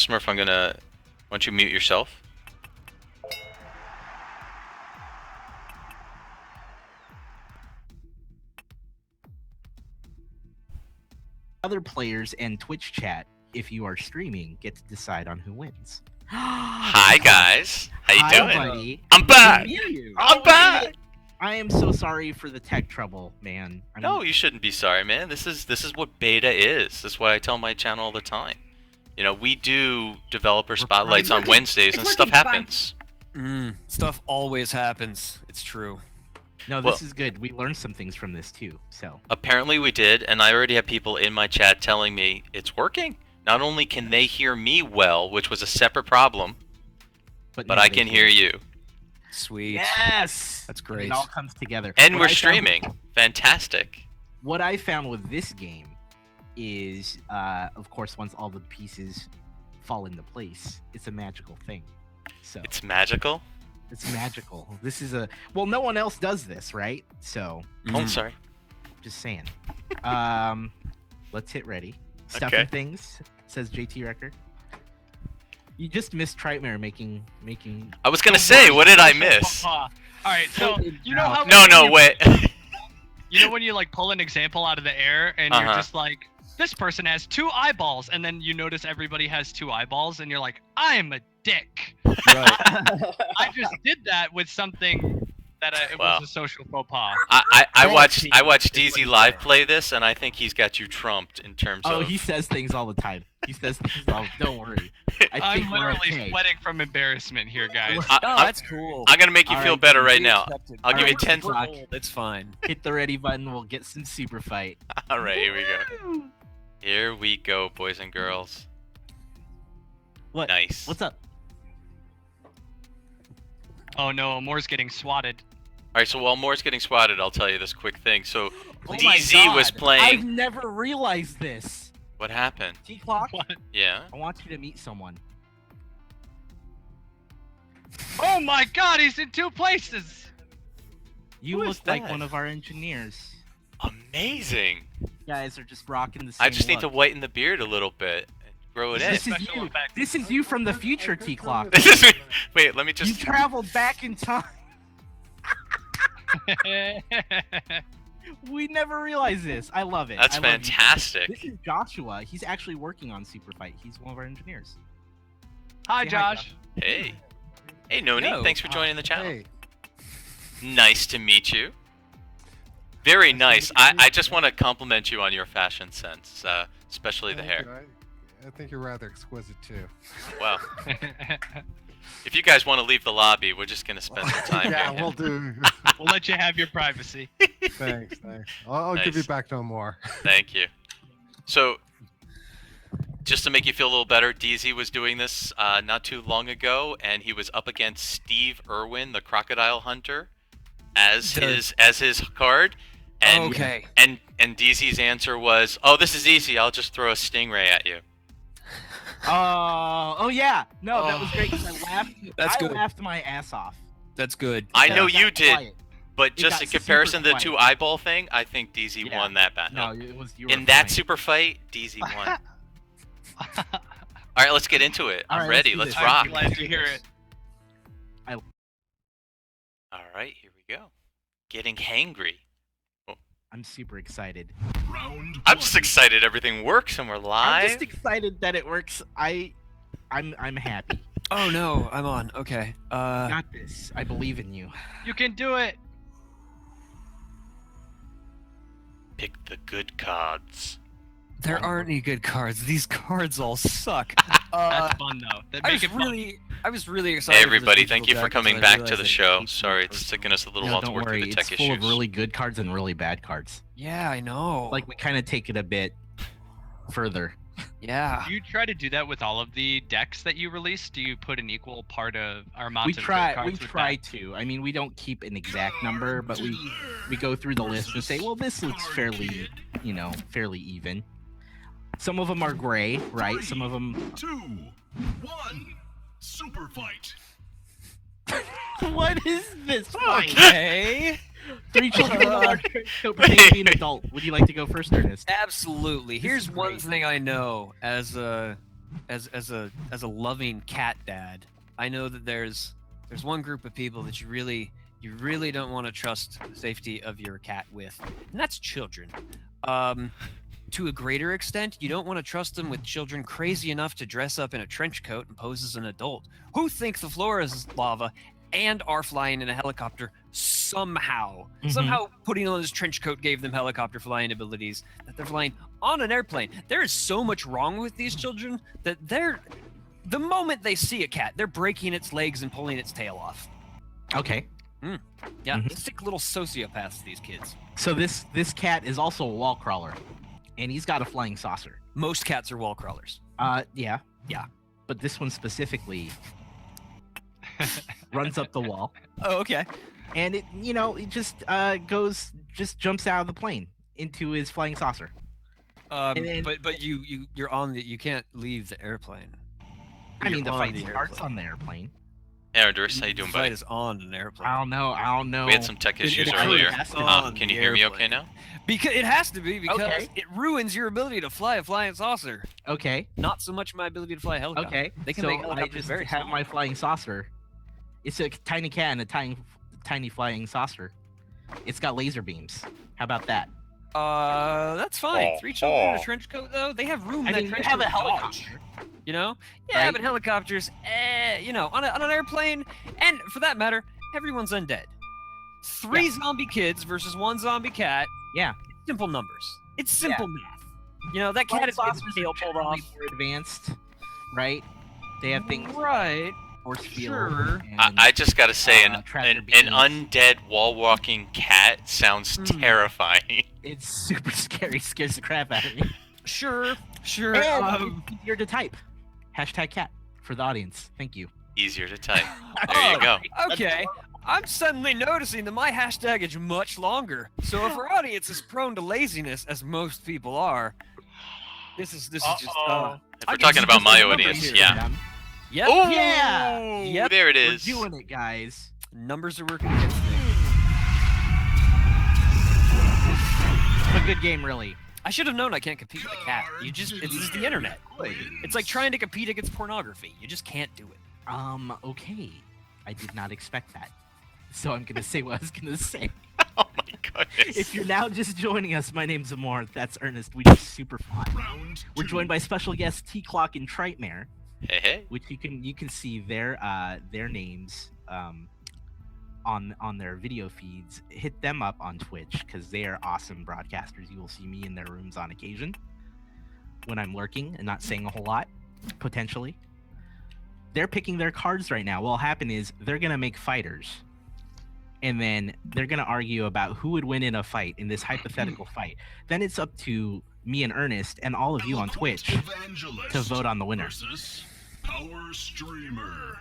Smurf, why don't you mute yourself? Other players and Twitch chat, if you are streaming, get to decide on who wins. Hi guys, how you doing? Buddy. I'm back. I'm Oh, back. I am so sorry for the tech trouble, man. No, you shouldn't be sorry, man. This is what beta is. This is what I tell my channel all the time. You know, we do developer spotlights on Wednesdays, and stuff happens. Stuff always happens. It's true. No, this is good. We learned some things from this too. So apparently we did, and I already have people in my chat telling me it's working. Not only can they hear me well, which was a separate problem, but I can hear you. Sweet. Yes! That's great. It all comes together. And we're streaming. Fantastic. What I found with this game is, of course, once all the pieces fall into place, it's a magical thing. So it's magical? It's magical. This is well, no one else does this, right? So oh, I'm sorry. Just saying. Let's hit ready. Stuffing things, says JT Record. You just missed Trightmare making. I was gonna say, what did I miss? All right, so you know how. No, wait. You know when you like pull an example out of the air and you're just like, this person has 2 eyeballs, and then you notice everybody has 2 eyeballs, and you're like, I'm a dick. Right. I just did that with something that it was a social faux pas. I watched DZ live play this, and I think he's got you trumped in terms of. Oh, he says things all the time. He says things all. Don't worry. I'm literally sweating from embarrassment here, guys. That's cool. I'm gonna make you feel better right now. I'll give you 10. It's fine. Hit the ready button. We'll get some super fight. All right, here we go. Here we go, boys and girls. What? Nice. What's up? Oh no, Moore's getting swatted. All right, so while Moore's getting swatted, I'll tell you this quick thing. So DZ was playing. I've never realized this. What happened? Teacloc? What? Yeah. I want you to meet someone. Oh my God, he's in 2 places. You look like one of our engineers. Amazing. You guys are just rocking the same I just need to look. whiten the beard a little bit and grow it in. This is you. This is you from the future, Teacloc. This is me. Wait, let me just. You traveled back in time. We never realized this. I love it. That's I love fantastic. This is Joshua. He's actually working on SUPERFIGHT. He's one of our engineers. Hi, Say Josh. Hey. Hey, Noni. Yo. Thanks for joining the channel. Hey. Nice to meet you. Very nice. I just want to compliment you on your fashion sense, especially the hair. I think you're rather exquisite too. Wow. If you guys want to leave the lobby, we're just gonna spend some time Yeah, here. we'll do. We'll let you have your privacy. Thanks. I'll give you Nice. back no more. Thank you. So, just to make you feel a little better, DZ was doing this not too long ago, and he was up against Steve Irwin, the Crocodile Hunter, as his card. And, Okay. And DZ's answer was, "Oh, this is easy. I'll just throw a stingray at you." Oh yeah. No, that was great because I laughed. That's good. I laughed my ass off. That's good. I know It you got did, quiet. but It just got in comparison to the super 2 eyeball thing, I think DZ Yeah. won that battle. No, it was you. In that super fight, DZ won. All right, let's get into it. All I'm right, ready. let's Let's do this. rock. I'm glad to hear it. All right, here we go. Getting hangry. I'm super excited. I'm just excited everything works and we're live. I'm just excited that it works. I'm happy. Oh no, I'm on. Okay. Got this. I believe in you. You can do it. Pick the good cards. There aren't any good cards. These cards all suck. That's fun though. That make it fun. I was really excited. Hey for this everybody, digital thank you for deck, coming but I back to realized the that show. it's Sorry, it's personal. taking us a little No, while to don't work through worry. the tech It's full issues. of really good cards and really bad cards. Yeah, I know. Like we kind of take it a bit further. yeah. Do you try to do that with all of the decks that you release? Do you put an equal part of our amount We of good try. cards We with try that? to. I mean, we don't keep an exact number, but we go through the list and say, well, this looks fairly, fairly even. Some of them are gray, right? Some of them. 2, 1, super fight. What is this? Okay. 3 children in a large coat pretending to be an adult. Would you like to go first, Ernest? Absolutely. Here's one thing I know as a as a loving cat dad, I know that there's one group of people that you really don't want to trust the safety of your cat with, and that's children. To a greater extent, you don't want to trust them with children crazy enough to dress up in a trench coat and pose as an adult, who think the floor is lava and are flying in a helicopter somehow. Somehow putting on this trench coat gave them helicopter flying abilities, that they're flying on an airplane. There is so much wrong with these children that the moment they see a cat, they're breaking its legs and pulling its tail off. Okay. Yeah, sick little sociopaths, these kids. So this cat is also a wall crawler, and he's got a flying saucer. Most cats are wall crawlers. Yeah. But this one specifically runs up the wall, Oh, okay. and it just jumps out of the plane into his flying saucer. then- But you're on the, you can't leave the airplane. I mean, the You're on fight starts on the airplane. Aaron, how you doing, The buddy? fight is on an airplane. I don't know. We had some tech issues it earlier. has to be. Can you hear me okay now? Because it has to be, because Okay. it ruins your ability to fly a flying saucer. Okay. Not so much my ability to fly a helicopter. Okay. They can so make I helicopters just very have small. my flying saucer. It's a tiny cat and a tiny flying saucer. It's got laser beams. How about that? That's fine. 3 children in a trench coat, though, they have room in I that mean, you trench have coat a to dodge, helicopter. You know? Yeah, Right? but helicopters, on an airplane, and for that matter, everyone's undead. 3 zombie kids versus 1 zombie cat. Yeah. Simple numbers. It's simple math. You know, that cat is getting his tail pulled off. More advanced, right? They have things Right. force field. Sure. I just gotta say, tractor an beams. undead wall-walking cat sounds terrifying. It's super scary. Scares the crap out of me. Sure. And it's easier to type. #cat for the audience. Thank you. Easier to type. There you go. Okay. I'm suddenly noticing that my hashtag is much longer. So if our audience is prone to laziness, as most people are, this is just. If I we're can talking see about just my the numbers audience, here. yeah. Yep. Oh, Yeah. Yep. there it We're is. doing it, guys. Numbers are working against me. It's a good game, really. I should have known I can't compete with a cat. It's just the internet. It's like trying to compete against pornography. You just can't do it. Okay. I did not expect that. So I'm gonna say what I was gonna say. Oh my goodness. If you're now just joining us, my name's Amor. That's Ernest. We do SUPERFIGHT. Round We're 2. joined by special guests Teacloc and Trightmare, Hey. which you can see their names on their video feeds. Hit them up on Twitch because they are awesome broadcasters. You will see me in their rooms on occasion when I'm lurking and not saying a whole lot, potentially. They're picking their cards right now. What'll happen is they're gonna make fighters, and then they're gonna argue about who would win in a fight, in this hypothetical fight. Then it's up to me and Ernest and all of you on Twitch Evangelist to vote on the winner. versus Power Streamer.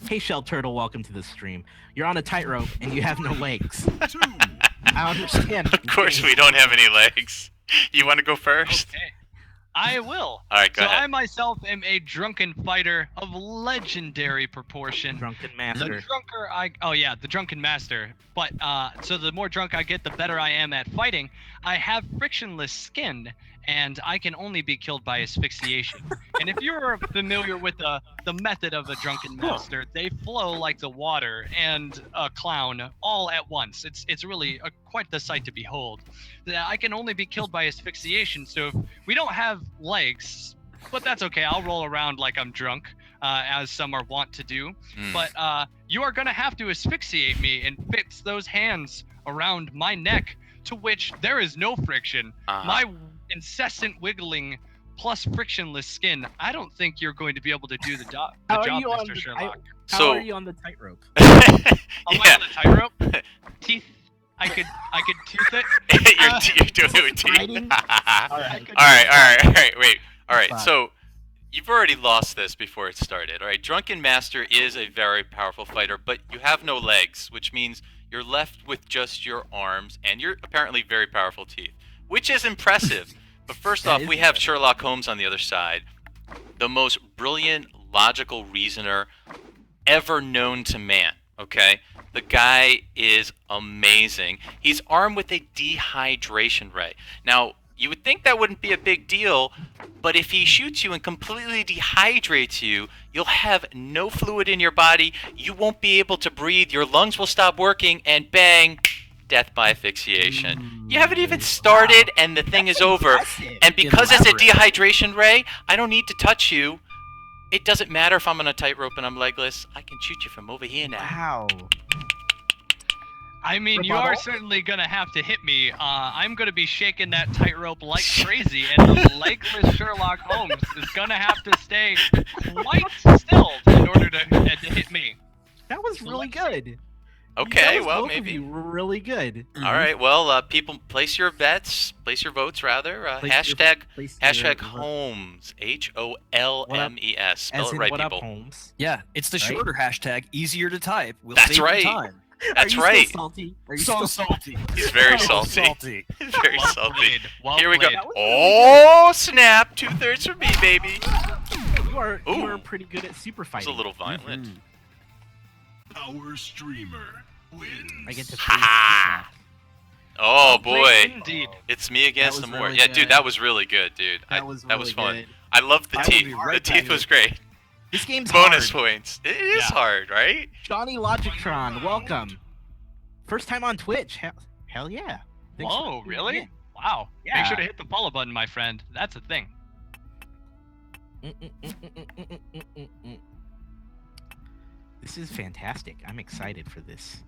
Hey Shell Turtle, welcome to the stream. You're on a tightrope and you have no legs. 2. I understand. Of course we don't have any legs. You want to go first? Okay. I will. All right, go So ahead. I myself am a drunken fighter of legendary proportion. Drunken The master. the drunken master. But so the more drunk I get, the better I am at fighting. I have frictionless skin, and I can only be killed by asphyxiation. And if you're familiar with the method of a drunken master, they flow like the water and a clown all at once. It's really quite the sight to behold. I can only be killed by asphyxiation. So if we don't have legs, but that's okay. I'll roll around like I'm drunk, as some are wont to do. But you are gonna have to asphyxiate me and fix those hands around my neck, to which there is no friction. My incessant wiggling plus frictionless skin. I don't think you're going to be able to do the job, How are you on Mr. the- Sherlock. How So- are you on the tightrope? Am I Yeah. on the tightrope? Teeth. I could tooth it. You're doing it with teeth. fighting? All right. Wait. All right. Fuck. So you've already lost this before it started. All right. Drunken Master is a very powerful fighter, but you have no legs, which means you're left with just your arms and your apparently very powerful teeth, which is impressive. But first That off, is we have impressive. Sherlock Holmes on the other side, the most brilliant, logical reasoner ever known to man. Okay? The guy is amazing. He's armed with a dehydration ray. Now, You would think that wouldn't be a big deal, but if he shoots you and completely dehydrates you, you'll have no fluid in your body, you won't be able to breathe, your lungs will stop working, and bang, death by asphyxiation. You haven't even started, and the thing is over. Impressive. And because it's a Elaborate. dehydration ray, I don't need to touch you. It doesn't matter if I'm on a tightrope and I'm legless. I can shoot you from over here now. Wow. I mean, you are Rebuttal? certainly gonna have to hit me. I'm gonna be shaking that tightrope like crazy, and the legless Sherlock Holmes is gonna have to stay quite still in order to hit me. That was really good. Okay, That was well, both of maybe. you were really good. All right, well, people, place your bets, place your votes, rather. Place your- Hashtag your- Holmes, Holmes. Spell As it in, right, what people. up, Holmes? Yeah, it's the Right? shorter hashtag, easier to type. Will That's save you right. time. That's Are you right. Still salty? Are you So still salty. He's very So salty. He's very Well salty. played. Well Here we go. played. That was Oh, snap! 2/3 for me, baby. You are Ooh. pretty good at super It's fighting. a little violent. Mhm. Power streamer wins. I get to face Ha! Teacloc. Oh Well played boy, Indeed. it's me against was the more. really Yeah, good. dude, that was really good, dude. That was that was really fun. good. I love the I will teeth. be right The back. teeth was great. This game's Bonus hard. points. It is Yeah. hard, right? Johnny Logictron, welcome. First time on Twitch. Hell yeah. Thanks for Whoa, tuning really? in. Wow. Yeah. Make sure to hit the follow button, my friend. That's a thing. This is fantastic. I'm excited for this.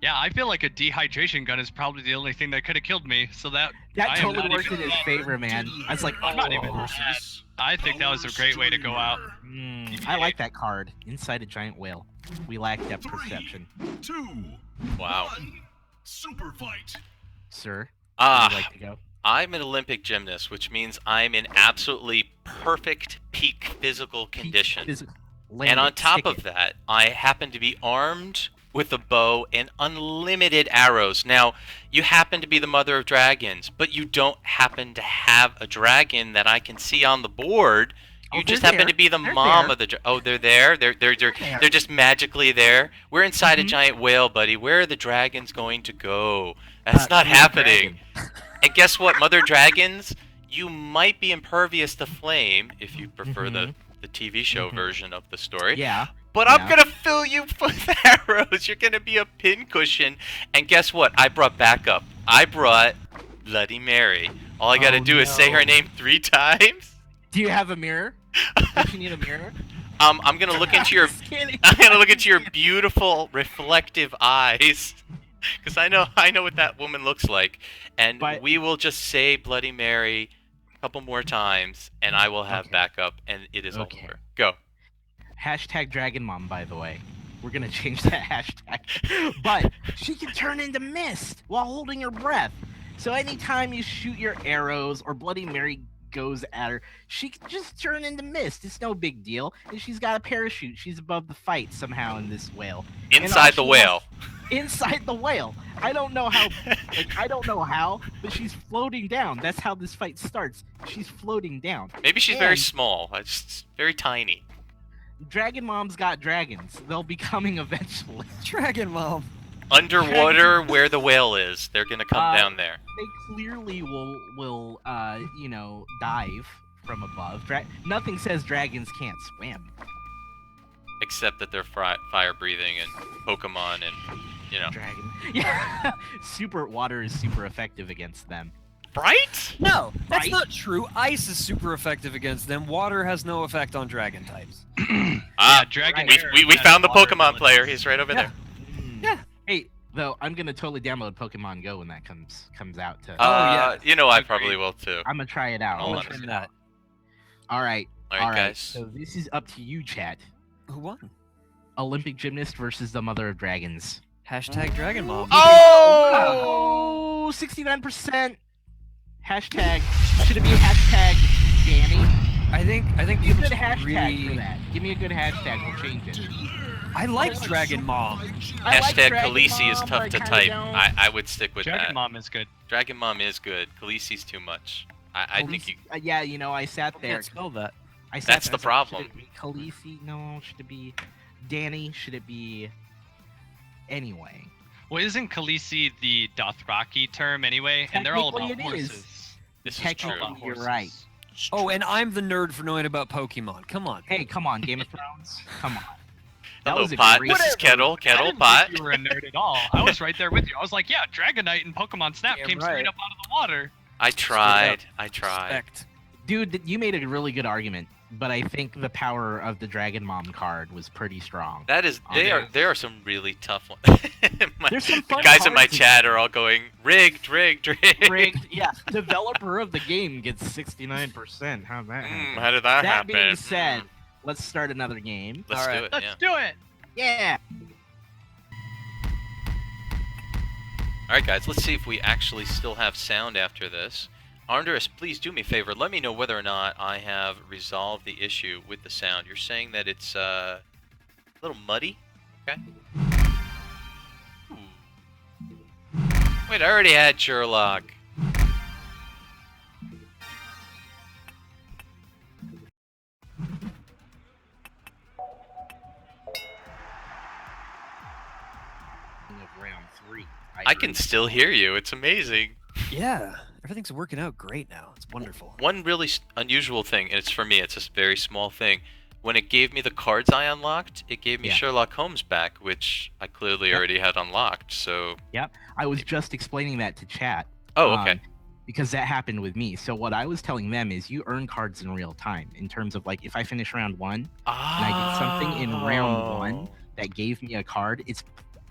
Yeah, I feel like a dehydration gun is probably the only thing that could have killed me. So that That I am totally not worked in even- his favor, man. I was like, I'm not even- Versus I think that was a great way to go out. I like that card. Inside a giant whale. We lack depth perception. 2, Wow. 1. Super fight. Sir, would you Ah, like to go? I'm an Olympic gymnast, which means I'm in absolutely perfect peak physical condition. And on top of that, I happen to be armed with a bow and unlimited arrows. Now, you happen to be the mother of dragons, but you don't happen to have a dragon that I can see on the board. You Oh, just they're happen to there. be the They're mom there. of the. Oh, they're there. They're just magically there. We're inside a Mhm. giant whale, buddy. Where are the dragons going to go? That's not Queen happening. Dragon. And guess what, mother dragons? You might be impervious to flame if you prefer the TV show Mhm. version of the story. Yeah. But I'm Yeah. gonna fill you with arrows. You're gonna be a pincushion. And guess what? I brought backup. I brought Bloody Mary. All I gotta Oh, do is say her no. name 3 times. Do you have a mirror? Don't you need a mirror? I'm gonna look into your Just kidding. I'm gonna look into your beautiful reflective eyes. Because I know what that woman looks like. And But- we will just say Bloody Mary a couple more times and I will have Okay. backup and it is all Okay. over. Go. Hashtag Dragon Mom, by the way. We're gonna change that hashtag. But she can turn into mist while holding her breath. So anytime you shoot your arrows or Bloody Mary goes at her, she can just turn into mist. It's no big deal. And she's got a parachute. She's above the fight somehow in this whale. Inside the she whale. Inside the whale. I don't know how, but she's floating down. That's how this fight starts. She's floating down. Maybe she's very And- small. Just very tiny. Dragon Mom's got dragons. They'll be coming eventually. Dragon Mom. Underwater where the whale is. They're gonna come down there. They clearly will dive from above. Nothing says dragons can't swim. Except that they're fire breathing and Pokemon and Dragon. Yeah. Super water is super effective against them. Right? No, that's Right? not true. Ice is super effective against them. Water has no effect on dragon types. Ah, Dragon right. Air we has found the water Pokemon abilities. player. He's right over Yeah. there. Yeah. Hey, though, I'm gonna totally download Pokemon Go when that comes out. To yeah. You know I Agreed. probably will too. I'm gonna try it out. I'll Which let one us that? All right. All right, guys. So this is up to you, chat. Who won? Olympic gymnast versus the mother of dragons. Hashtag Dragon Mom. Oh! Oh, 69%. Hashtag. Should it be hashtag Danny? I think Give me a people good should hashtag really... for that. Give me a good hashtag. We'll change it. I like Dragon Mom. I like Hashtag Dragon Khaleesi is Mom, tough but I to kinda type. don't. I would stick with Dragon that. Mom is good. Dragon Mom is good. Khaleesi's too much. I think you. Yeah, I sat I there. can't spell that. I sat That's there, the I was like, problem. Should it be Khaleesi? No. Should it be Danny? Should it be anyway? Well, isn't Khaleesi the Dothraki term anyway? And they're all about Technically it is. horses. This is Technically, true. About you're horses. right. Oh, and I'm the nerd for knowing about Pokemon. Come on. Hey, come on, Game of Thrones. Come on. That Hello, was a Pot. great- Mrs. Kettle. I Kettle, didn't Pot. think you were a nerd at all. I was right there with you. I was like, yeah, Dragonite and Pokemon Snap Damn came right. straight up out of the water. I tried. I tried. Respect. Dude, you made a really good argument, but I think the power of the Dragon Mom card was pretty strong. That is, Okay. there are some really tough ones. There's some The fun guys in my cards. chat are all going rigged. Rigged, yeah. Developer of the game gets 69%. How'd that happen? How did that That happen? being said, let's start another game. Let's All do right. it. Let's Yeah. do it. Yeah. All right, guys. Let's see if we actually still have sound after this. Andres, please do me a favor. Let me know whether or not I have resolved the issue with the sound. You're saying that it's a little muddy. Okay. Ooh. Wait, I already had Sherlock. Of round 3. I can still hear you. It's amazing. Yeah, everything's working out great now. It's wonderful. One really unusual thing, and it's for me, it's a very small thing. When it gave me the cards I unlocked, it gave me Yeah. Sherlock Holmes back, which I clearly Yep. already had unlocked, so... I was just explaining that to chat. Oh, okay. Because that happened with me. So what I was telling them is you earn cards in real time in terms of like if I finish round 1 I get something in round 1 that gave me a card, it's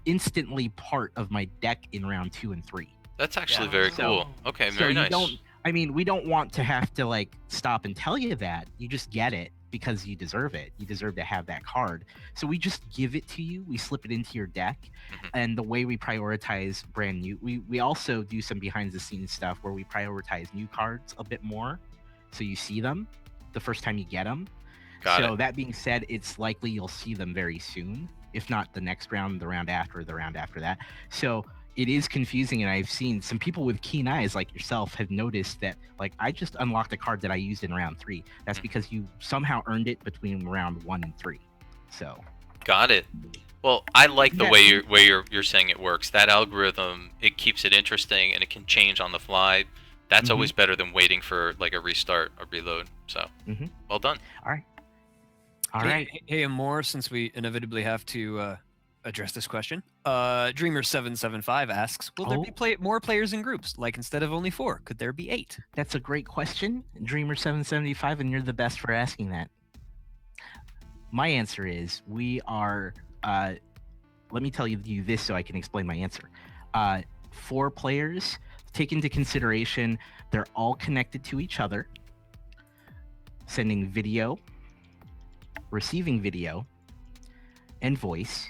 instantly part of my deck in round 2 and 3. That's actually Yeah. very So- cool. Okay, so very you nice. don't I mean, we don't want to have to like stop and tell you that. You just get it because you deserve it. You deserve to have that card. So we just give it to you. We slip it into your deck. Mhm. And the way we prioritize brand new, we also do some behind the scenes stuff where we prioritize new cards a bit more. So you see them the first time you get them. Got So it. that being said, it's likely you'll see them very soon. If not the next round, the round after, the round after that. So it is confusing, and I've seen some people with keen eyes like yourself have noticed that like I just unlocked a card that I used in round 3. That's Mhm. because you somehow earned it between round 1 and 3. So Got it. Well, I like the Yeah. way you're saying it works. That algorithm, it keeps it interesting, and it can change on the fly. That's Mhm. always better than waiting for like a restart, a reload. So, Mhm. well done. all right. Hey, and more, since we inevitably have to address this question. Dreamer775 asks, will there Oh. be more players in groups? Like instead of only 4, could there be 8? That's a great question, Dreamer775, and you're the best for asking that. My answer is we are. Let me tell you this so I can explain my answer. 4 players. Take into consideration they're all connected to each other, sending video, receiving video, and voice,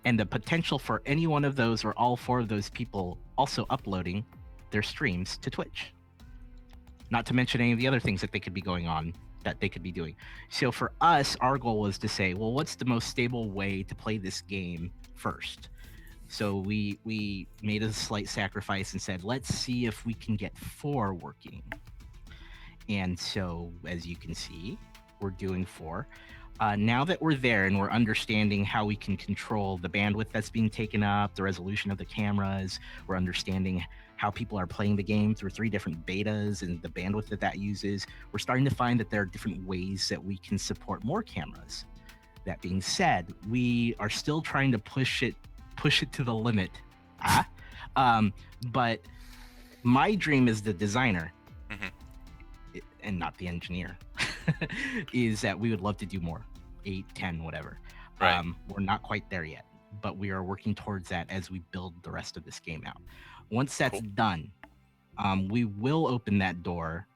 and the potential for any one of those or all 4 of those people also uploading their streams to Twitch. Not to mention any of the other things that they could be going on that they could be doing. So for us, our goal was to say, well, what's the most stable way to play this game first? So we made a slight sacrifice and said, let's see if we can get 4 working. And so, as you can see, we're doing 4. Now that we're there and we're understanding how we can control the bandwidth that's being taken up, the resolution of the cameras, we're understanding how people are playing the game through 3 different betas and the bandwidth that uses, we're starting to find that there are different ways that we can support more cameras. That being said, we are still trying to push it to the limit. But my dream as the designer, and not the engineer, is that we would love to do more, 8, 10, whatever. Right. We're not quite there yet, but we are working towards that as we build the rest of this game out. Once that's done, we will open that door,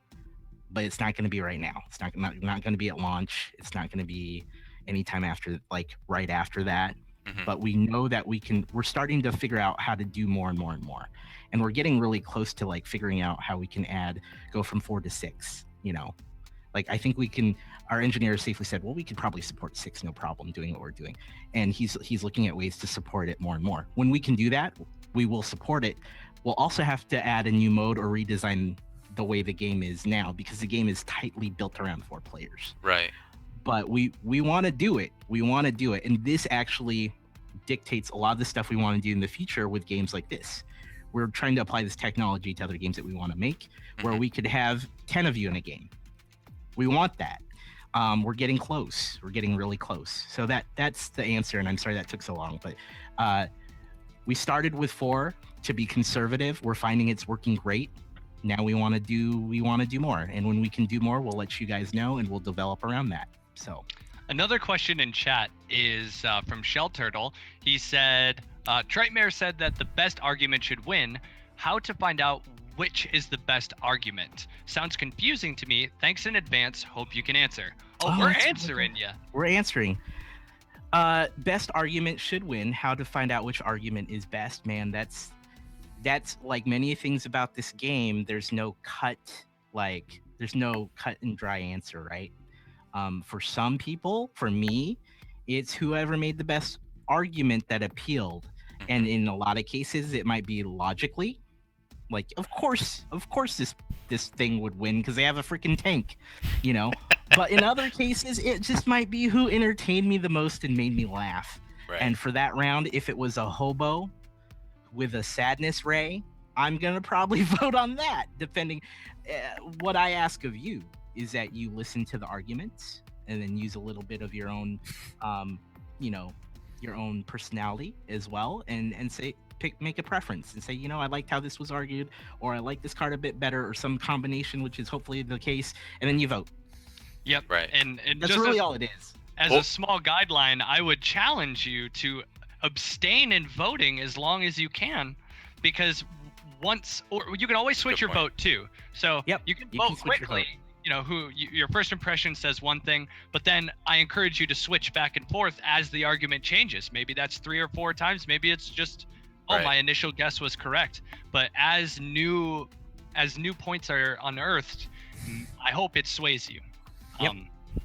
but it's not going to be right now. It's not going to be at launch. It's not going to be anytime after, like right after that. Mhm. But we know that we're starting to figure out how to do more and more and more. And we're getting really close to like figuring out how we can go from 4 to 6, Like I think our engineer safely said, well, we could probably support 6, no problem doing what we're doing. And he's looking at ways to support it more and more. When we can do that, we will support it. We'll also have to add a new mode or redesign the way the game is now because the game is tightly built around 4 players. Right. But we want to do it. We want to do it. And this actually dictates a lot of the stuff we want to do in the future with games like this. we're trying to apply this technology to other games that we want to make, where Mhm. we could have 10 of you in a game. We want that. We're getting close. We're getting really close. So that's the answer. And I'm sorry that took so long, but we started with 4 to be conservative. We're finding it's working great. Now we want to do more. And when we can do more, we'll let you guys know and we'll develop around that. So Another question in chat is from Shell Turtle. He said, Trightmare said that the best argument should win. How to find out which is the best argument? Sounds confusing to me. Thanks in advance. Hope you can answer. Oh, we're that's answering you. we're answering. Best argument should win. How to find out which argument is best, man. That's like many things about this game. There's no cut and dry answer, right? For some people, for me, it's whoever made the best argument that appealed. And in a lot of cases, it might be logically. Like, of course this thing would win because they have a freaking tank, you know. But in other cases, it just might be who entertained me the most and made me laugh. Right. And for that round, if it was a hobo with a sadness ray, I'm gonna probably vote on that. Depending, what I ask of you is that you listen to the arguments and then use a little bit of your own, your own personality as well, and say. Make a preference and say, you know, I liked how this was argued, or I like this card a bit better, or some combination, which is hopefully the case, and then you vote. Yep. Right. And That's just really as, all it is. as Oh. a small guideline, I would challenge you to abstain in voting as long as you can, because once, or you can always switch Good your point. vote too. So Yep, you can you can vote switch your quickly. You know, your first impression says one thing, but then I encourage you to switch back and forth as the argument changes. Maybe that's 3 or 4 times. Maybe it's just, Right. my initial guess was correct. But as new points are unearthed, I hope it sways you. Yep.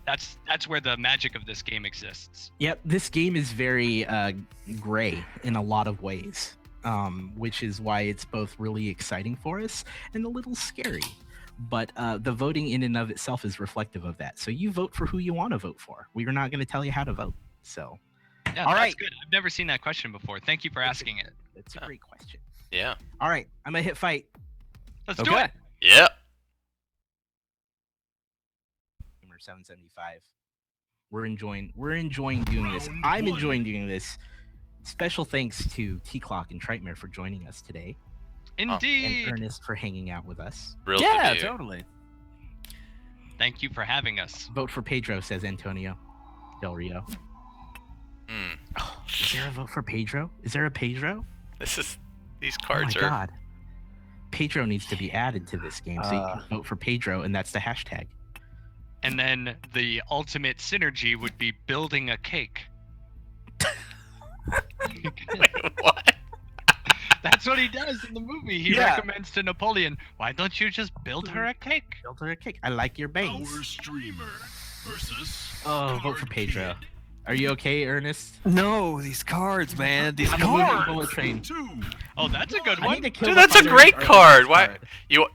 That's where the magic of this game exists. Yep, this game is very gray in a lot of ways, which is why it's both really exciting for us and a little scary. But the voting in and of itself is reflective of that. So you vote for who you want to vote for. We are not going to tell you how to vote. So Yeah, All that's right. good. I've never seen that question before. Thank you for asking it. it's a great question. Yeah. All right, I'm gonna hit fight. Let's do it. Yeah. Gamer 775. We're enjoying doing this. I'm enjoying doing this. Special thanks to Teacloc and Trightmare for joining us today, and Indeed. Ernest for hanging out with us. Real Yeah, to do. totally. Thank you for having us. Vote for Pedro, says Antonio Del Rio. Hmm. Is there a vote for Pedro? Is there a Pedro? These Oh cards my are. god. Pedro needs to be added to this game, so you can vote for Pedro, and that's the hashtag. And then the ultimate synergy would be building a cake. Wait, what? That's what he does in the movie. He Yeah. recommends to Napoleon, why don't you just build her a cake? Build her a cake. I like your bangs. Our streamer versus. Oh, vote for Pedro. Are you okay, Ernest? No, these cards, man. These I'm a moving cards. bullet train. 2. Oh, that's a good I one. need to kill Dude, the that's a fighters great or card. this Why- card.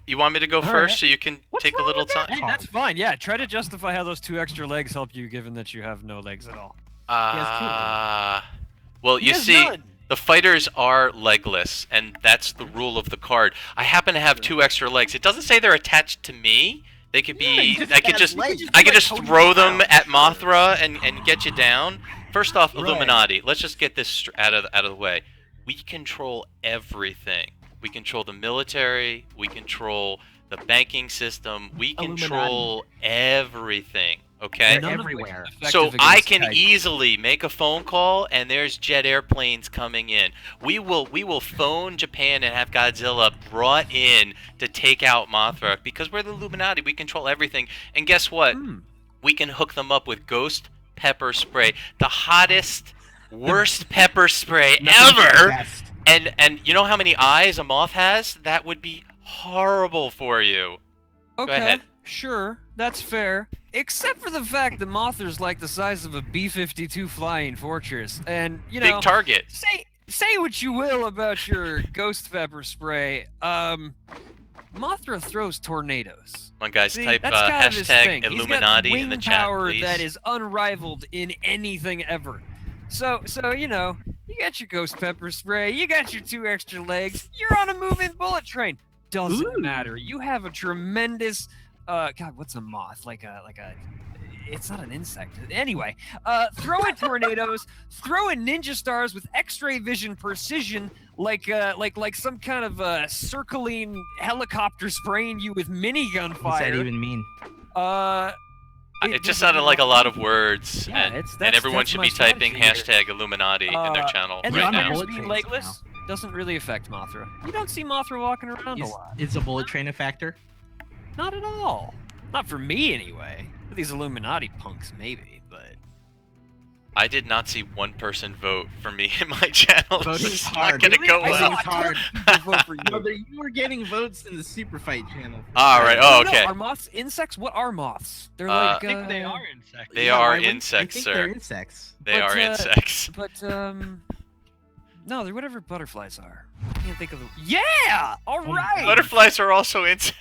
You want me to go first right. so you can What's take a wrong little with that? time? Hey, that's fine. Yeah, try to justify how those 2 extra legs help you, given that you have no legs at all. Well, you He has see, none. the fighters are legless, and that's the rule of the card. I happen to have 2 extra legs. It doesn't say they're attached to me. They could be. I could just throw them at Mothra and get you down. First off, Right. Illuminati. Let's just get this out of the way. We control everything. We control the military. We control the banking system. We control everything. Okay. None of everywhere. So I can easily make a phone call, and there's jet airplanes coming in. We will phone Japan and have Godzilla brought in to take out Mothra because we're the Illuminati. We control everything. And guess what? We can hook them up with ghost pepper spray, the hottest, worst pepper spray ever. And you know how many eyes a moth has? That would be horrible for you. Okay, ahead. sure, that's fair. Except for the fact that Mothra's like the size of a B-52 flying fortress, and you know, Big target. say what you will about your ghost pepper spray. Mothra throws tornadoes. Come on, guys, See, type that's kind of his thing. hashtag He's Illuminati got in the wing chat, power please. that is unrivaled in anything ever. So you know, You got your ghost pepper spray. You got your 2 extra legs. You're on a moving bullet train. Doesn't Ooh. matter. You have a tremendous. God, what's a moth? Like a. It's not an insect. Anyway, throwing tornadoes, throwing ninja stars with X-ray vision precision, like some kind of circling helicopter spraying you with minigun fire. What's that even mean? It just sounded like a lot of words, Yeah, and that's everyone should my be typing strategy here. #Illuminati in their channel And right on the now. bullet being trains legless doesn't really affect Mothra. You don't see Mothra walking around a lot. Is a bullet train a factor? Not at all. Not for me, anyway. For these Illuminati punks, maybe, but... I did not see one person vote for me in my channel. Voting's It's hard. not gonna go Really? well. Voting's hard. People vote for you. Brother, you were getting votes in the SUPERFIGHT channel. All right. Oh, No, okay. are moths insects? What are moths? They're Uh, like, I think they are insects. They No, are I wouldn't- insects, I think sir. they're insects. They But, are insects. But, no, they're whatever butterflies are. I can't think of them. Yeah! All my right! God. Butterflies are also insects.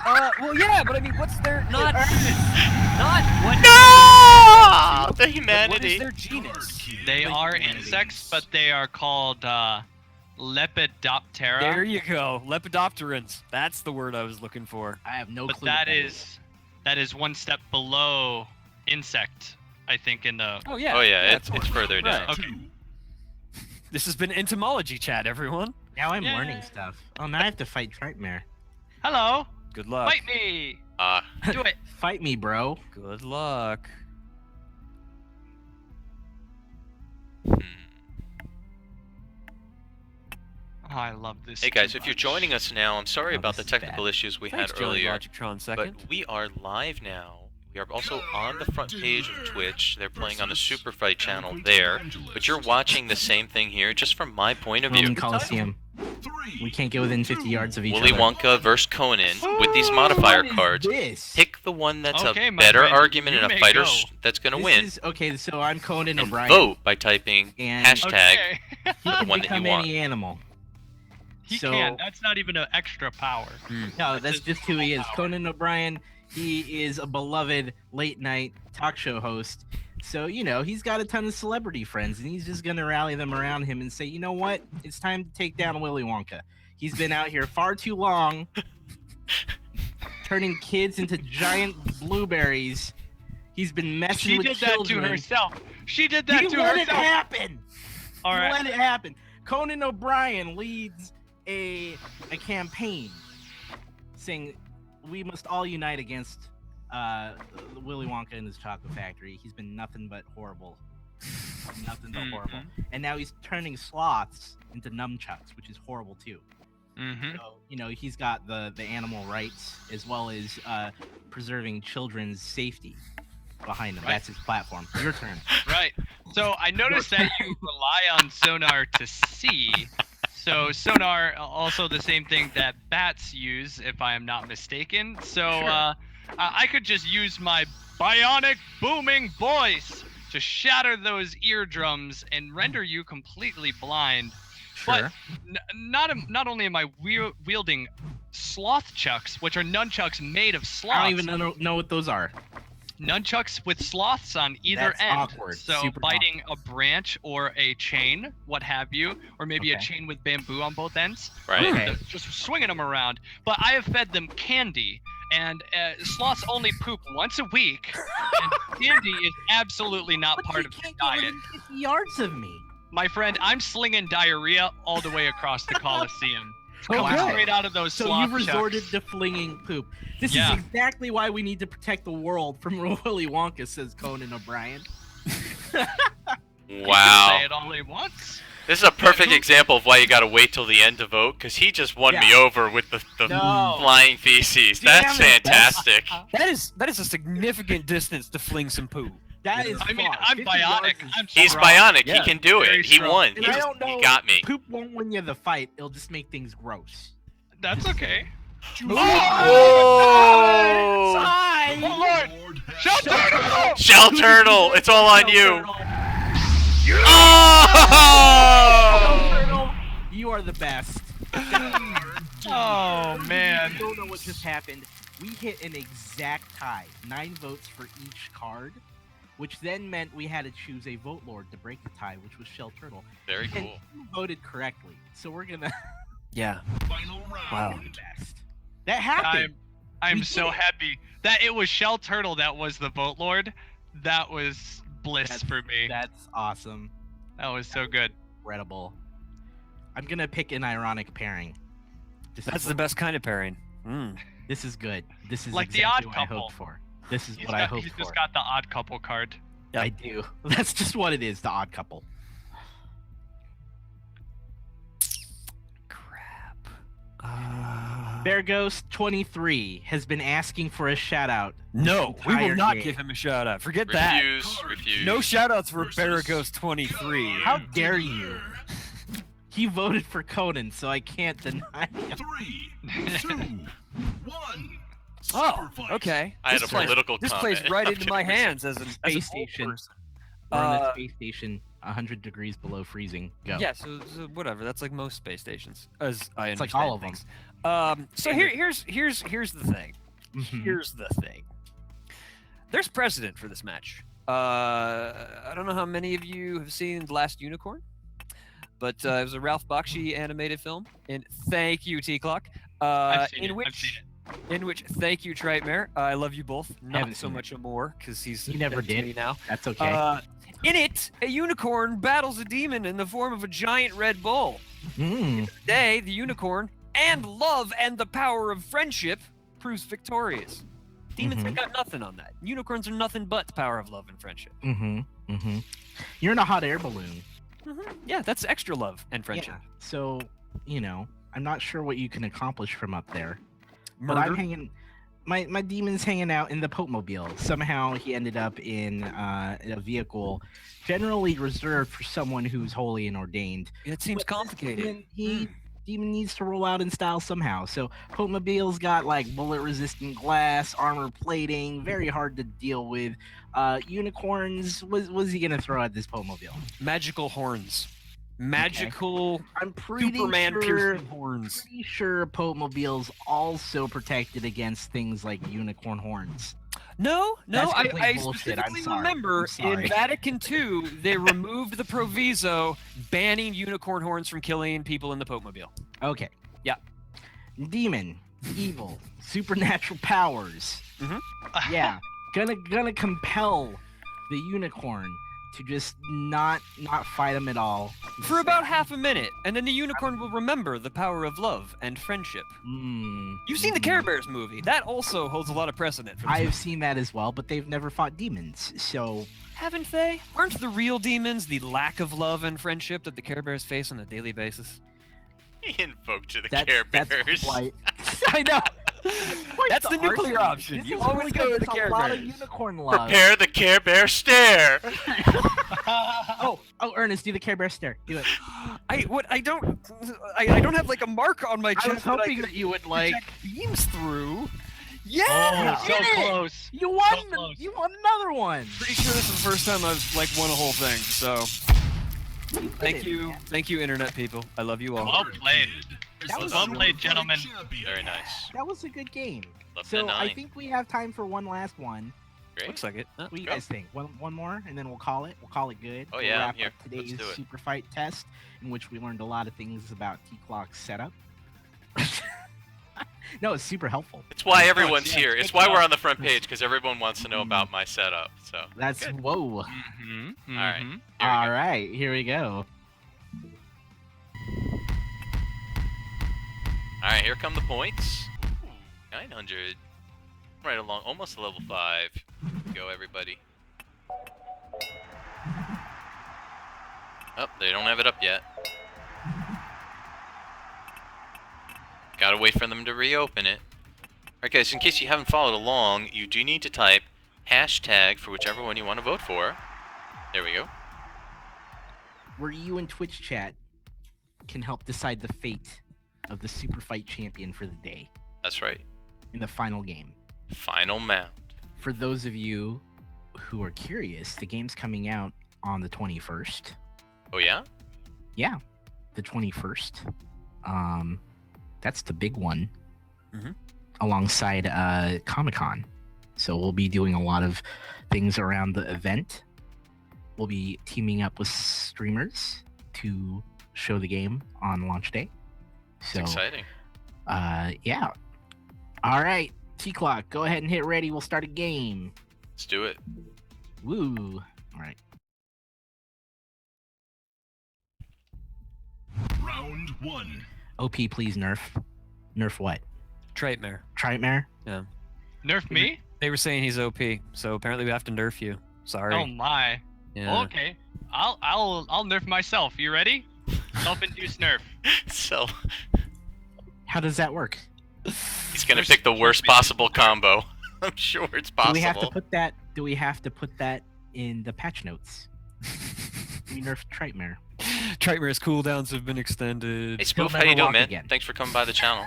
Well, yeah, but I mean, what's their... Not what... No! The What is humanity. their genus? They are insects, but they are called Lepidoptera. There you go. Lepidopterans. That's the word I was looking for. I have no But clue. what that is one step below insect, I think, in the. Oh, yeah. Oh yeah, it's totally. further down. Right. Okay. This has been entomology chat, everyone. Now I'm Yeah. learning stuff. Oh, now I have to fight Trightmare. Hello. Good luck. Fight me. Do it. Fight me, bro. Good luck. Oh, I love this. Hey guys, too if you're much. joining us now, I'm sorry Oh, about the this is technical bad. issues we Thanks, had Joey earlier, Logictron second. but we are live now. We are also on the front page of Twitch. They're playing on the SUPERFIGHT channel there, but you're watching the same thing here, just from my point of view. Roman Coliseum. We can't get within 50 yards of each Willy other. Wonka versus Conan with these modifier cards. This? Pick the one that's Okay, a my better friend, argument you and a may fighter go. that's gonna This win. is- okay, so I'm Conan And O'Brien. vote by typing And- hashtag Okay. He the can one that you become want. any animal. He So- can. That's not even an extra power. No, that's just who he is. Conan O'Brien, he is a beloved late night talk show host. So, you know, he's got a ton of celebrity friends, and he's just going to rally them around him and say, you know what? It's time to take down Willy Wonka. He's been out here far too long, turning kids into giant blueberries. He's been messing She with did children. that to herself. She did that You to let it herself. happen. All You right. let it happen. Conan O'Brien leads a campaign saying we must all unite against Willy Wonka and his chocolate factory. He's been nothing but horrible. Nothing but horrible. And now he's turning sloths into nunchucks, which is horrible too. Mm-hmm. So, you know, he's got the animal rights as well as preserving children's safety behind him. Right. That's his platform. Your turn. Right. So I noticed that you rely on sonar to see. So sonar, also the same thing that bats use, if I am not mistaken. So Sure. I could just use my bionic booming voice to shatter those eardrums and render you completely blind. Sure. Not only am I wielding sloth chucks, which are nunchucks made of sloths. I don't even know what those are. Nunchucks with sloths on either That's end. awkward. So Super biting a branch or a chain, what have you, or maybe a Okay. chain with bamboo on both ends. Right. Okay. Just swinging them around. But I have fed them candy, and sloths only poop once a week, and candy is absolutely not But part you of the can't get diet. within 50 yards of me. My friend, I'm slinging diarrhea all the way across the Coliseum. Coming wow. straight out of those So sloth you've resorted chucks. to flinging poop. This Yeah. is exactly why we need to protect the world from Willy Wonka, says Conan O'Brien. Say Wow. it all he wants. This is a perfect example of why you gotta wait till the end to vote, because he just won me Yeah. over with the No. flying feces. Damn That's it. fantastic. That is a significant distance to fling some poo. That is I mean, far. I'm 50 yards bionic. is I'm He's strong. bionic. He Yeah. can do Very it. He strong. won. And He, I don't know. he got me. Poop won't win you the fight. It'll just make things gross. That's okay. Whoa! Hi! Lord has Shell turtle! Shell turtle! It's all on you. Oh! You are the best. Oh man. I don't know what just happened. We hit an exact tie. 9 votes for each card. which then meant we had to choose a vote lord to break the tie, which was Shell Turtle. Very And cool. you voted correctly, so we're gonna Yeah. Final round. Wow. best. That happened. I'm We so did it. happy that it was Shell Turtle that was the vote lord. That was bliss for me. That's awesome. That was so good. Incredible. I'm gonna pick an ironic pairing. That's the best kind of pairing. Mm. This is good. This is Like the exactly Odd what I Couple. hoped for. This is He's what I hoped he's for. just got the odd couple card. Yep. I do. That's just what it is. The odd couple. Crap. Bear Ghost 23 has been asking for a shout out. No, we will entire not game. give him a shout out. Forget that. Refuse. No shout outs for Versus Baragos 23. How dare you? He voted for Conan, so I can't deny him. 3, 2, 1. Oh, SUPERFIGHT. okay. I had This a plays- political This comment. plays right I'm into my kidding. hands as an Space old station. person. We're on the Uh, space station, 100 degrees below freezing. Go. Yeah, so whatever. That's like most space stations, as I It's understand like all of them. things. So here's the thing. Mhm. Here's the thing. There's precedent for this match. I don't know how many of you have seen The Last Unicorn, but it was a Ralph Bakshi animated film. And thank you, Teacloc. I've seen in it. which I've seen it. in which thank you, Trightmare. I love you both. Not Haven't so seen it. much more because he's He never dead to did. me now. That's okay. In it, a unicorn battles a demon in the form of a giant red bull. Mm. Today, the unicorn and love and the power of friendship proves victorious. Demons ain't got nothing on that. Unicorns are nothing but the power of love and friendship. Mm-hmm. Mm-hmm. You're in a hot air balloon. Yeah, that's extra love and friendship. Yeah. So, I'm not sure what you can accomplish from up there. But I'm Murder. hanging. My demon's hanging out in the Pope-mobile. Somehow he ended up in a vehicle generally reserved for someone who's holy and ordained. It seems But this complicated. demon needs to roll out in style somehow. So Pope-mobile's got like bullet-resistant glass, armor plating, very hard to deal with. Unicorns. What's he gonna throw at this Pope-mobile? Magical horns. Magical I'm pretty Superman sure. piercing horns. Pretty sure Pope-mobile's also protected against things like unicorn horns. No, That's I complete bullshit. I'm specifically sorry. remember I'm sorry. in Vatican II they removed the proviso banning unicorn horns from killing people in the Pope-mobile. Okay. Yeah. Demon, evil, supernatural powers. Mhm. Yeah. Gonna compel the unicorn to just not fight him at all. For about half a minute, and then the unicorn will remember the power of love and friendship. You've seen the Care Bears movie. That also holds a lot of precedent for this. I've seen that as well, but they've never fought demons. So Haven't they? Aren't the real demons the lack of love and friendship that the Care Bears face on a daily basis? He invoked to the that's Care Bears. that's quite. I know. Quite That's the nuclear argument. option. This You is always really go good. with the There's Care a lot of Bears. unicorn love. Prepare the Care Bear stare. Oh, Ernest, do the Care Bear stare. Do it. I don't have like a mark on my I chest was that I hoping could that you would like. project beams through. Oh, Yeah, so did it! close. You won. So close. You won another one. Pretty sure this is the first time I've like won a whole thing. So thank you, internet people. I love you all. Well played. That was well really played, gentlemen. Very nice. That was a good game. Love So the I 9. think we have time for one last one. Great. Looks like it. What do you Go. guys think? One more, and then we'll call it. We'll call it good. Oh, We'll yeah, I'm wrap here. up Let's today's do it. super fight test, in which we learned a lot of things about Teacloc's setup. No, it's super helpful. It's why everyone's yeah, here. check It's it why we're out. on the front page because everyone wants to know about my setup. So That's good. whoa. Mm-hmm. All right. Mm-hmm. Here we All go. right, here we go. All right, here come the points. Ooh, 900. Right along, almost to level 5. Go, everybody. Oh, they don't have it up yet. Gotta wait for them to reopen it. Alright guys, in case you haven't followed along, you do need to type hashtag for whichever one you want to vote for. There we go. Where you and Twitch chat can help decide the fate of the super fight champion for the day That's right. in the final game. Final mount. For those of you who are curious, the game's coming out on the 21st. Oh yeah? Yeah, the 21st. That's the big one. Mhm. Alongside Comic-Con. So we'll be doing a lot of things around the event. We'll be teaming up with streamers to show the game on launch day. So It's exciting. yeah. All right, Teacloc, go ahead and hit ready. We'll start a game. Let's do it. Woo. All right. Round 1. OP, please nerf. Nerf what? Trightmare. Trightmare? Nerf me? They were saying he's OP, so apparently we have to nerf you. Sorry. Oh my. Yeah. Okay. I'll nerf myself. You ready? Self-induced nerf. So How does that work? he's gonna There's pick the supposed worst to be- possible combo. I'm sure it's possible. Do we have to put that? Do we have to put that in the patch notes? We nerfed Trightmare. Trightmare's cooldowns have been extended. Hey He'll Spoof, how you never doing, walk man? again. Thanks for coming by the channel.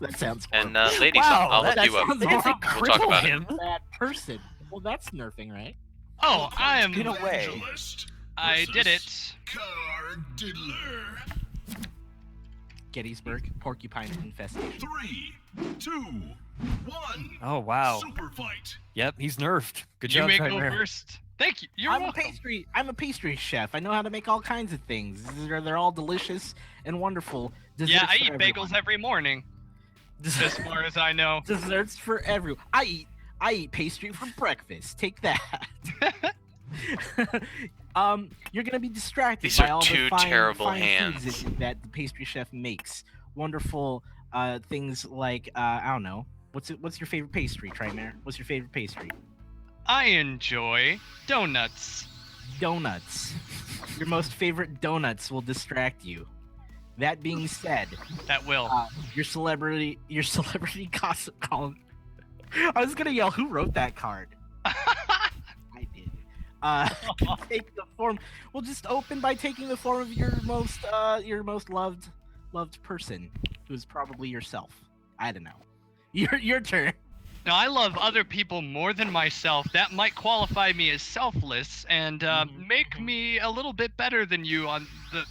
That sounds And horrible. ladies, Wow, I'll hook that you up. sounds They have to horrible. We'll talk cripple about it. him. That person. Well, that's nerfing, right? Oh, I am. In a way. Evangelist I did it. versus Card Diddler. Gettysburg, porcupine infestation. 3, 2, 1. Oh wow. Super fight. Yep, he's nerfed. Good You job, may go Trightmare. first. Thank you. You're I'm welcome. a pastry chef. I know how to make all kinds of things. They're all delicious and wonderful. Yeah, Desserts I for eat bagels everyone. every morning, as far as I know. Desserts for everyone. I eat pastry for breakfast. Take that. You're gonna be distracted These by are all two the fine, terrible fine hands. foods that the pastry chef makes. Wonderful things like I don't know. What's your favorite pastry, Trightmare? What's your favorite pastry? I enjoy donuts. Donuts. Your most favorite donuts will distract you. That being said, That will. your celebrity gossip column. I was gonna yell, who wrote that card? I did. Take the form. We'll just open by taking the form of your most loved person, who is probably yourself. I don't know. Your turn. Now, I love other people more than myself. That might qualify me as selfless and make me a little bit better than you on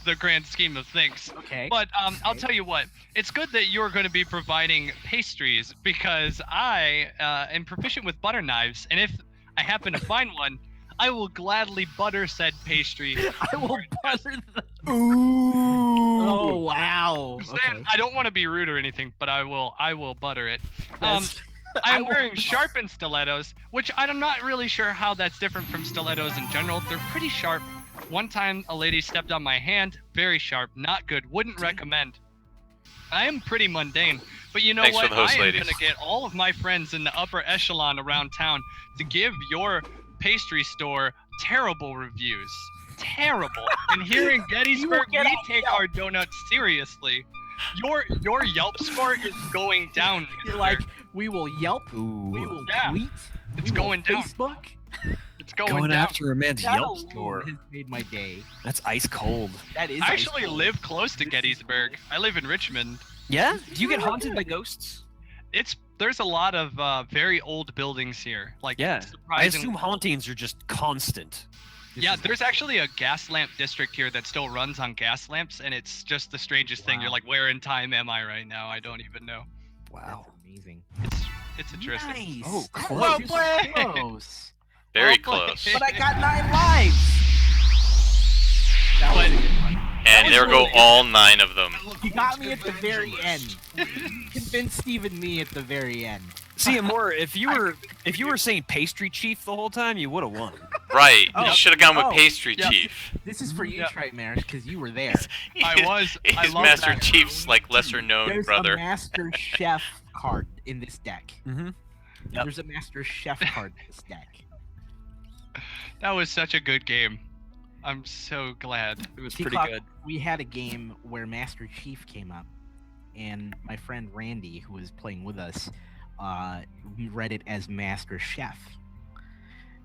the grand scheme of things. Okay. But I'll tell you what, it's good that you're going to be providing pastries because I am proficient with butter knives, and if I happen to find one, I will gladly butter said pastry. I will butter the. Oh wow. Okay. I don't want to be rude or anything, but I will butter it. That's- I'm will- wearing sharpened stilettos, which I'm not really sure how that's different from stilettos in general. They're pretty sharp. One time a lady stepped on my hand, very sharp, not good, wouldn't recommend. I am pretty mundane, but you know Thanks what? for the host, I am ladies. gonna get all of my friends in the upper echelon around town to give your pastry store terrible reviews. Terrible. And here in Gettysburg, get we a take our donuts seriously. Your Yelp score is going down. You're like, we will Yelp. We Ooh. will Yeah. tweet. It's we will going down. Facebook. It's going Going down. after a man's That Yelp alone score. has made my day. That's ice cold. That is. I ice actually cold. live close to Gettysburg. I live in Richmond. Yeah? Do you get haunted by ghosts? There's a lot of very old buildings here. Like Yeah. I surprising. assume hauntings are just constant. Yeah, there's actually a gas lamp district here that still runs on gas lamps, and it's just the strangest thing. You're Wow. like, where in time am I right now? I don't even know. Wow. That's amazing. It's interesting. Nice. Oh, That close. was Well close. Very Well close. played. But I got 9 lives. That was a good one. And there go all 9 of them. You got me at the very end. Convinced Steve and me at the very end. See, Amor, if you were saying pastry chief the whole time, you would have won. Right. Oh. You should have gone with Oh. pastry Yep. chief. This is for you, Yeah. Trightmare, because you were there. I His love Master that. Chief's like lesser known There's brother. a Master Chef card in this deck. Mm-hmm. Yep. There's a Master Chef card in this deck. That was such a good game. I'm so glad. It was Teacloc, pretty good. We had a game where Master Chief came up, and my friend Randy, who was playing with us, we read it as Master Chef.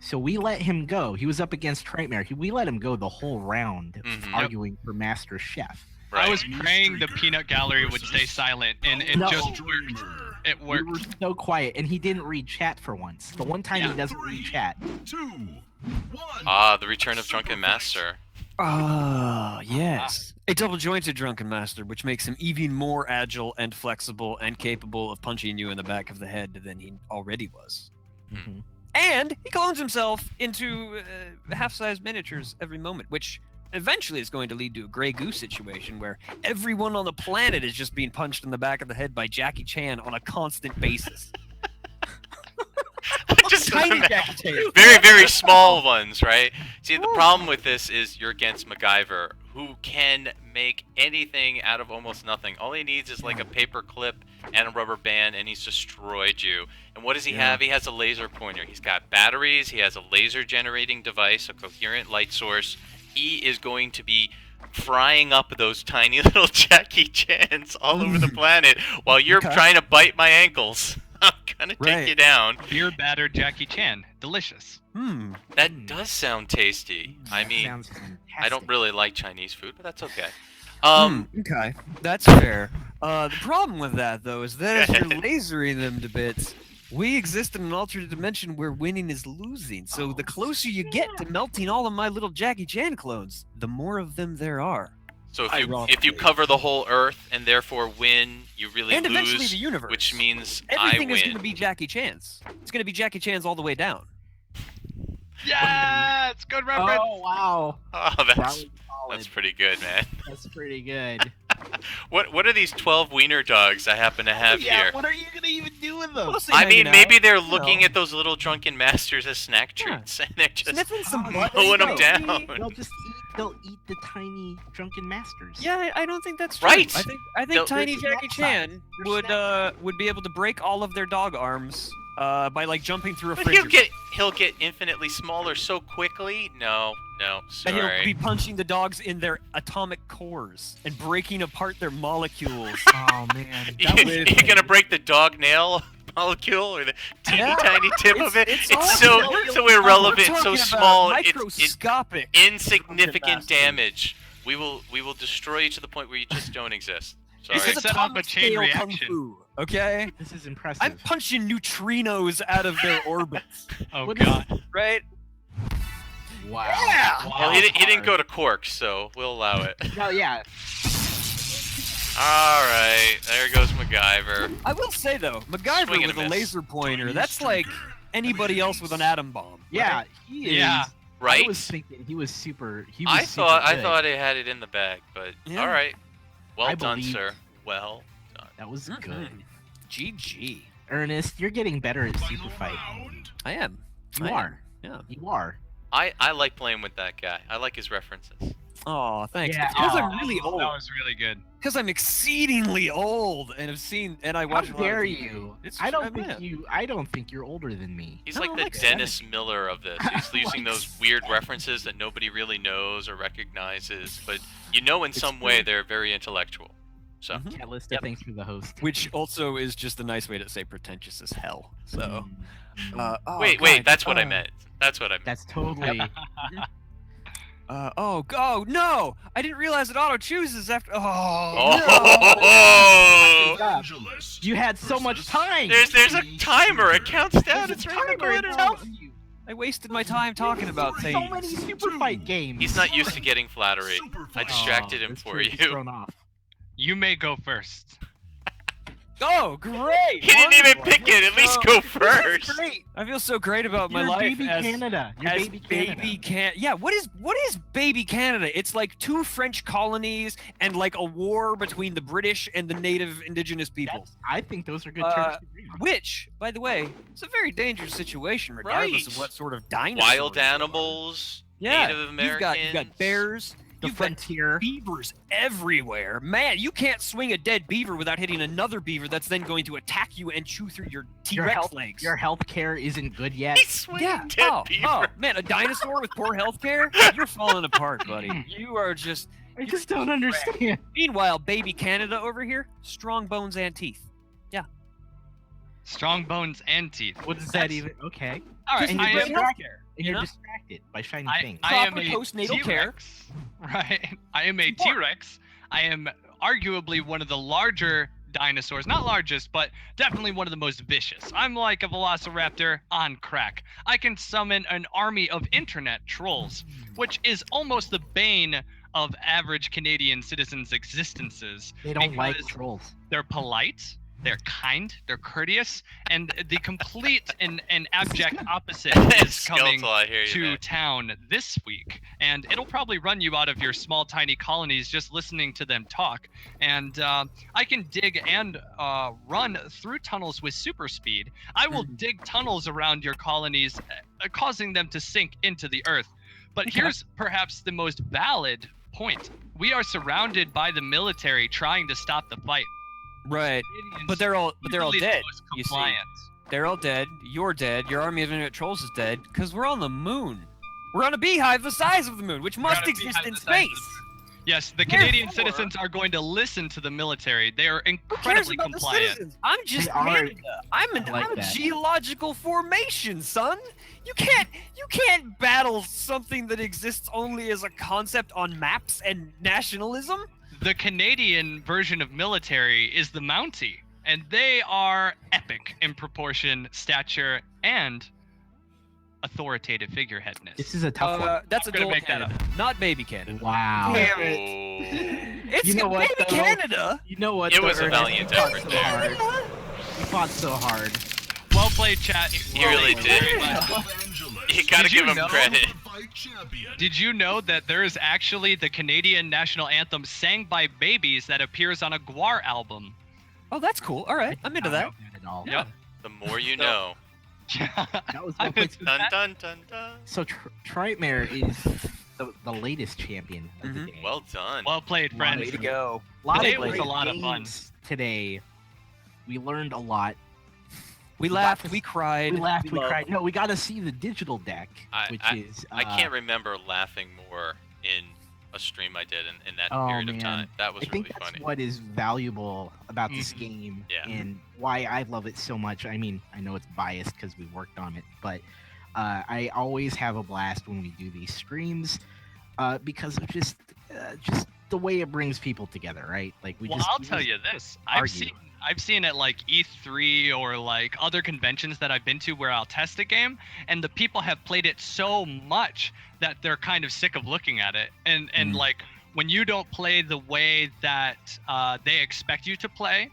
So we let him go. He was up against Trightmare. We let him go the whole round, Mhm. arguing for Master Chef. Right. I was praying the peanut gallery would stay silent, and it No. just worked. Streamer. It We worked. were so quiet, and he didn't read chat for once. The one time Yeah. he doesn't read chat. 2, 1. Ah, the return of Drunken Master. Ah, yes. A double jointed drunken master, which makes him even more agile and flexible and capable of punching you in the back of the head than he already was. Mhm. And he clones himself into half-size miniatures every moment, which eventually is going to lead to a Grey Goose situation where everyone on the planet is just being punched in the back of the head by Jackie Chan on a constant basis. Just Tiny ima- Jackie Chan. very, very small ones, right? See, the problem with this is you're against MacGyver, who can make anything out of almost nothing. All he needs is like a paper clip and a rubber band, and he's destroyed you. And what does he have? He has a laser pointer. He's got batteries. He has a laser generating device, a coherent light source. He is going to be frying up those tiny little Jackie Chans all over the planet while you're trying to bite my ankles. I'm gonna take you down. Beer battered Jackie Chan. Delicious. That does sound tasty. I mean, Sounds fantastic. I don't really like Chinese food, but that's okay. Okay, that's fair. The problem with that, though, is that if you're lasering them to bits, we exist in an alternate dimension where winning is losing. So the closer you get to melting all of my little Jackie Chan clones, the more of them there are. So if you cover the whole Earth and therefore win, you really And eventually lose, the universe. which means Everything I is win. going to be Jackie Chan's. It's going to be Jackie Chan's all the way down. Yeah, it's good reference. Oh wow, Oh, that that's was solid. pretty good, man. That's pretty good. What are these 12 wiener dogs I happen to have here? What are you gonna even do with them? Mostly I mean, hanging maybe out, they're you looking know. at those little drunken masters as snack Yeah. treats, and they're just Sniffing some blood. mowing them There you down. They'll just eat. They'll eat the tiny drunken masters. Yeah, I don't think that's true. Right. I think They'll- Tiny They're Jackie snack Chan size. would be able to break all of their dog arms by like jumping through a But fridge. he'll get infinitely smaller so quickly. No, And he'll sorry. be punching the dogs in their atomic cores and breaking apart their molecules. Oh man. You're gonna break the dog nail molecule or the teeny Yeah. tiny tip of it. It's It's all- so irrelevant, We're so talking small. about It's microscopic. insignificant masters. damage. We will destroy you to the point where you just don't exist. Sorry. This is set up a chain atomic scale reaction. Kung fu, okay? This is impressive. I'm punching neutrinos out of their orbits, Oh What is- god. right? wow. Yeah. Well, he didn't go to Cork, so we'll allow it. No, yeah. All right, there goes MacGyver. I will say though, MacGyver Swing and with a a miss. laser pointer, that's like anybody else with an atom bomb. Yeah, right? he is. Yeah. Right? I was thinking he was super. He was I super thought good. it had it in the bag, but Yeah. all right. Well I done, believe- sir. Well done. that was Mhm. good. GG. Ernest, you're getting better at Final super fight. round. I am. You I am. are. Yeah. You are. I like playing with that guy. I like his references. Oh, thanks. Yeah. Because I'm Oh, really That old. was really good. Because I'm exceedingly old and I How watch a lot of dare TV. you? It's I don't I'm think in. you. I don't think you're older than me. He's No, like the like Dennis Miller of this. He's using Like those weird references that nobody really knows or recognizes, but you know in some way they're very intellectual. So Mhm. Calista, Yep. thanks for the host. Which also is just a nice way to say pretentious as hell. So. Mm, Oh, wait, God, that's what I meant. That's what I meant. that's totally. Oh no! I didn't realize it auto chooses after. Oh, Yeah. Angeles. You had so much time. there's a timer. It counts down. It's right in the Timer, it corner. tells you. I wasted my time talking about So things. many super fight games. He's not used to getting flattery. Super I fight. distracted him This for kid's you. thrown off. You may go first. Oh, great! He didn't even Wonderful. pick it. At least go first. Great. I feel so great about my You're life baby as, Canada. You're as baby Canada. Yeah, what is baby Canada? It's like 2 French colonies and like a war between the British and the native indigenous peoples. I think those are good Uh, terms to agree on. Which, by the way, it's a very dangerous situation, regardless of Right. what sort of dinosaur. Wild animals, Yeah, Native Americans. you've got bears, The you've got frontier. beavers everywhere. Man, you can't swing a dead beaver without hitting another beaver that's then going to attack you and chew through your Your T-Rex health, legs. your health care isn't good yet. He's swinging Yeah. dead Oh, beaver. oh, man, a dinosaur with poor health care? You're falling apart, buddy. You are just. I just don't understand. Meanwhile, baby Canada over here, strong bones and teeth. Strong bones and teeth. What does that That's- even? Okay. All right, And I you're am. distracted. And you you're know? distracted by shiny I, things. I am Proper a postnatal care. T-Rex. Right. I am a Important. T-Rex. I am arguably one of the larger dinosaurs. Not largest, but definitely one of the most vicious. I'm like a velociraptor on crack. I can summon an army of internet trolls, which is almost the bane of average Canadian citizens' existences. They don't like because trolls. They're polite. They're kind, they're courteous, and the complete and abject opposite is coming Skeletal, I hear you, to man. town this week. And it'll probably run you out of your small, tiny colonies just listening to them talk. And I can dig and run through tunnels with super speed. I will dig tunnels around your colonies, causing them to sink into the earth. But here's perhaps the most valid point. We are surrounded by the military trying to stop the fight. Right. But they're all Usually the dead. most You see. compliant. They're all dead. You're dead. Your army of internet trolls is dead because we're on the moon. We're on a beehive the size of the moon, which must on a exist beehive in the size of space. Yes, the Canadian Therefore- citizens are going to listen to the military. They are Who cares incredibly about the compliant. citizens? I'm just They are- Canada. I'm like a that. geological formation, son. You can't battle something that exists only as a concept on maps and nationalism. The Canadian version of military is the Mountie, and they are epic in proportion, stature, and authoritative figureheadness. This is a tough one. That's I'm gonna adult make that Canada, not baby Canada. Wow. Damn it. Oh. It's You know what, baby though? Canada. You know what? It though, was a Ernest? valiant We fought effort so there. hard. We fought so hard. Well played, chat. He really Well did. very much. Evangelist. You gotta Did you give him know- credit. Fight champion. Did you know that there is actually the Canadian national anthem sang by babies that appears on a Gwar album? Oh, that's cool. All right, I'm into I that. don't know that at all. Yep. The more you know. That was I'm well into played. Dun that. dun dun dun. So Trightmare is the latest champion of the Mhm. game. Well done. Well played, friends. Way to go. a lot today of was great a lot of fun. games today. We learned a lot. We got laughed, to- we cried. We laughed, we loved. cried. No, we got to see the digital deck, which is. I can't remember laughing more in a stream I did in that Oh, period of man. time. That was I think really that's funny. what is valuable about this Mhm. game Yeah. and why I love it so much. I mean, I know it's biased because we worked on it, but I always have a blast when we do these streams because of just the way it brings people together, right? Like we Well, just. I'll we tell just you this. argue. I've seen at like E3 or like other conventions that I've been to where I'll test a game, and the people have played it so much that they're kind of sick of looking at it. And Mm. like when you don't play the way that they expect you to play,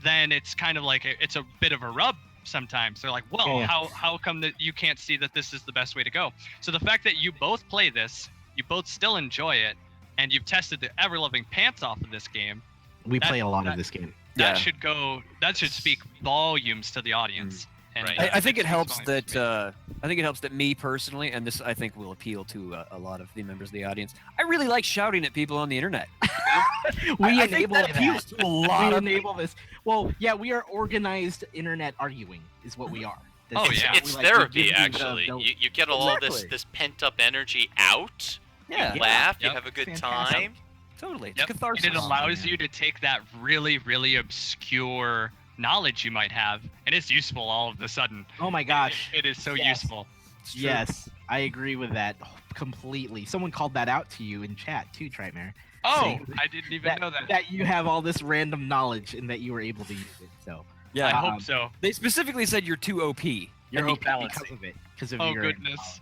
then it's kind of like it's a bit of a rub sometimes. They're like, well, Yeah. how come that you can't see that this is the best way to go? So the fact that you both play this, you both still enjoy it, and you've tested the ever-loving pants off of this game, We that- play a lot that- of this game. Yeah. that should speak volumes to the audience. And Right. I think it it's helps going to that I think it helps that me personally, and this I think will appeal to a lot of the members of the audience. I really like shouting at people on the internet. We I think enable that appeals to a lot We of enable this. Well, yeah, we are organized internet arguing, is what we are. Oh, is yeah. how It's we like to therapy, give you the- actually. the- You get all Exactly. this pent up energy out. Yeah, You laugh. You Yep. have a good Fantastic. time. totally. It's Yep. catharsis. And it allows man. you to take that really, really obscure knowledge you might have, and it's useful all of a sudden. Oh my gosh. It is so Yes. useful. It's true. Yes, I agree with that completely. Someone called that out to you in chat too, Trightmare. Oh, Saying I didn't even know that. That you have all this random knowledge and that you were able to use it. So I Yeah. hope so. They specifically said you're too OP. you're That needs okay balancing. because of it. Because of Oh your goodness.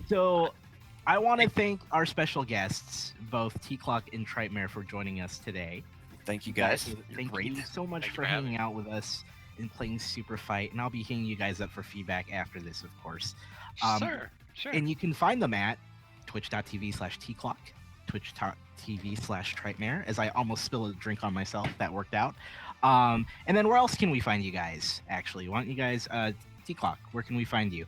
So I want to thank our special guests, both Teacloc and Trightmare, for joining us today. Thank you guys. Thank you so much Thank you for for having hanging out with us and playing Super Fight. And I'll be hitting you guys up for feedback after this, of course. Sure. And you can find them at twitch.tv/Teacloc, twitch.tv/Trightmare, as I almost spilled a drink on myself. That worked out. And then where else can we find you guys, actually? Why don't you guys, Teacloc, where can we find you?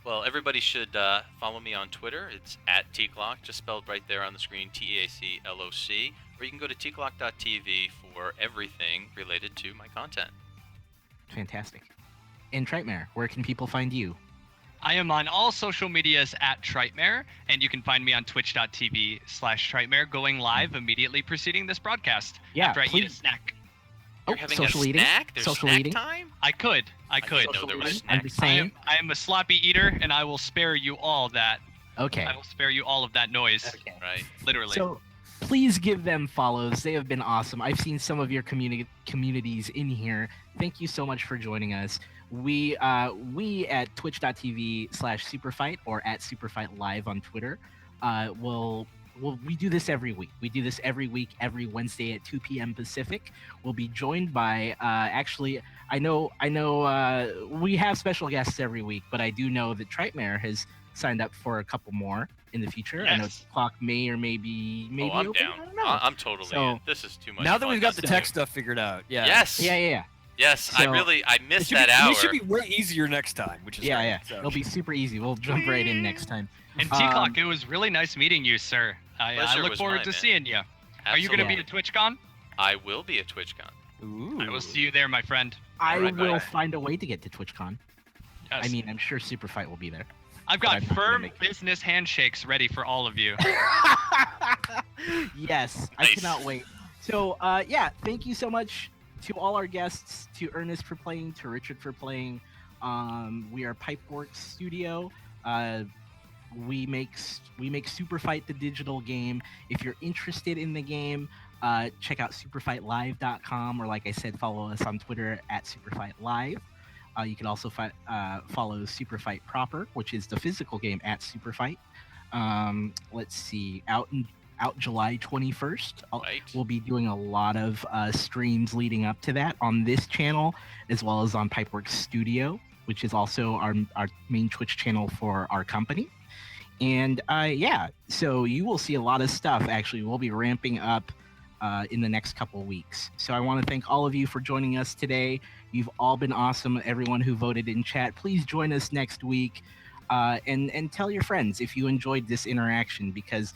Well, everybody should follow me on Twitter. It's at Teacloc, just spelled right there on the screen, Teacloc. Or you can go to teacloc.tv for everything related to my content. Fantastic. And Trightmare, where can people find you? I am on all social medias at Trightmare, and you can find me on twitch.tv/Trightmare going live immediately preceding this broadcast Yeah, after I eat a please. snack. You're Oh, having social a eating? snack? There's Social snack eating? time? I could. didn't know there was I'm snack just time. saying. I am a sloppy eater, and I will spare you all that. Okay. I will spare you all of that noise, Okay. Right. literally. So please give them follows. They have been awesome. I've seen some of your communities in here. Thank you so much for joining us. We at twitch.tv/superfight or at superfight live on Twitter will we do this every week. We do this every week, every Wednesday at 2 p.m. Pacific. We'll be joined by actually, I know we have special guests every week, but I do know that Trightmare has signed up for a couple more in the future. I know Yes. Teacloc may or maybe I'm open, down. I don't know. I'm totally So- in. This is too much. Now that fun we've got not the to tech do. stuff figured out, yeah. Yes. Yeah. Yes. So- I It missed should that be, hour. It should be way easier next time, which is Yeah, great, yeah. so. It'll be super easy. We'll jump right in next time. And Um, Teacloc, it was really nice meeting you, sir. I Pleasure look was forward mine, to man. seeing you. Are you going to be Absolutely. at TwitchCon? I will be at TwitchCon. Ooh. I will see you there, my friend. I Alright, will bye. find a way to get to TwitchCon. Yes. I mean, I'm sure Superfight will be there. I've but got I'm not gonna firm make it. business handshakes ready for all of you. Yes, I Nice. cannot wait. So, yeah, thank you so much to all our guests, to Ernest for playing, to Richard for playing. We are Pipeworks Studio. We make Superfight the digital game. If you're interested in the game, check out superfightlive.com, or like I said, follow us on Twitter at superfightlive. You can also follow Superfight proper, which is the physical game at Superfight. Let's see, out July 21st. Right. We'll be doing a lot of streams leading up to that on this channel, as well as on Pipeworks Studio, which is also our main Twitch channel for our company. And yeah, so you will see a lot of stuff. Actually, we'll be ramping up in the next couple of weeks. So I want to thank all of you for joining us today. You've all been awesome. Everyone who voted in chat, please join us next week, and tell your friends if you enjoyed this interaction, because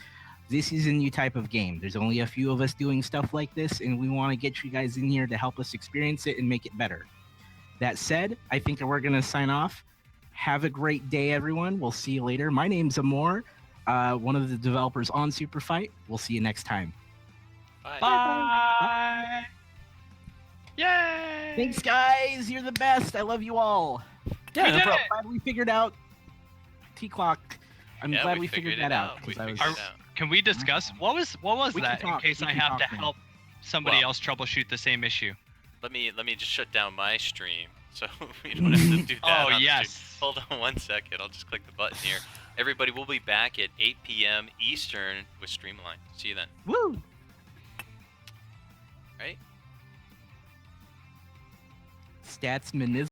this is a new type of game. There's only a few of us doing stuff like this, and we want to get you guys in here to help us experience it and make it better. That said, I think we're going to sign off. Have a great day, everyone. We'll see you later. My name's Amor, one of the developers on Superfight. We'll see you next time. Bye. Bye. Yay! Thanks, guys. You're the best. I love you all. Yeah, We no did problem. it. Glad we figured out Teacloc. I'm Yeah, glad we figured that out. We 'cause I figured was- it out. Can we discuss what was We can that talk. in case We I can have talk to now. help somebody Well- else troubleshoot the same issue? Let me just shut down my stream so we don't have to do that. Oh, on the stream. yes. Hold on 1 second. I'll just click the button here. Everybody, we'll be back at 8 p.m. Eastern with Streamline. See you then. Woo! Right? Statsman is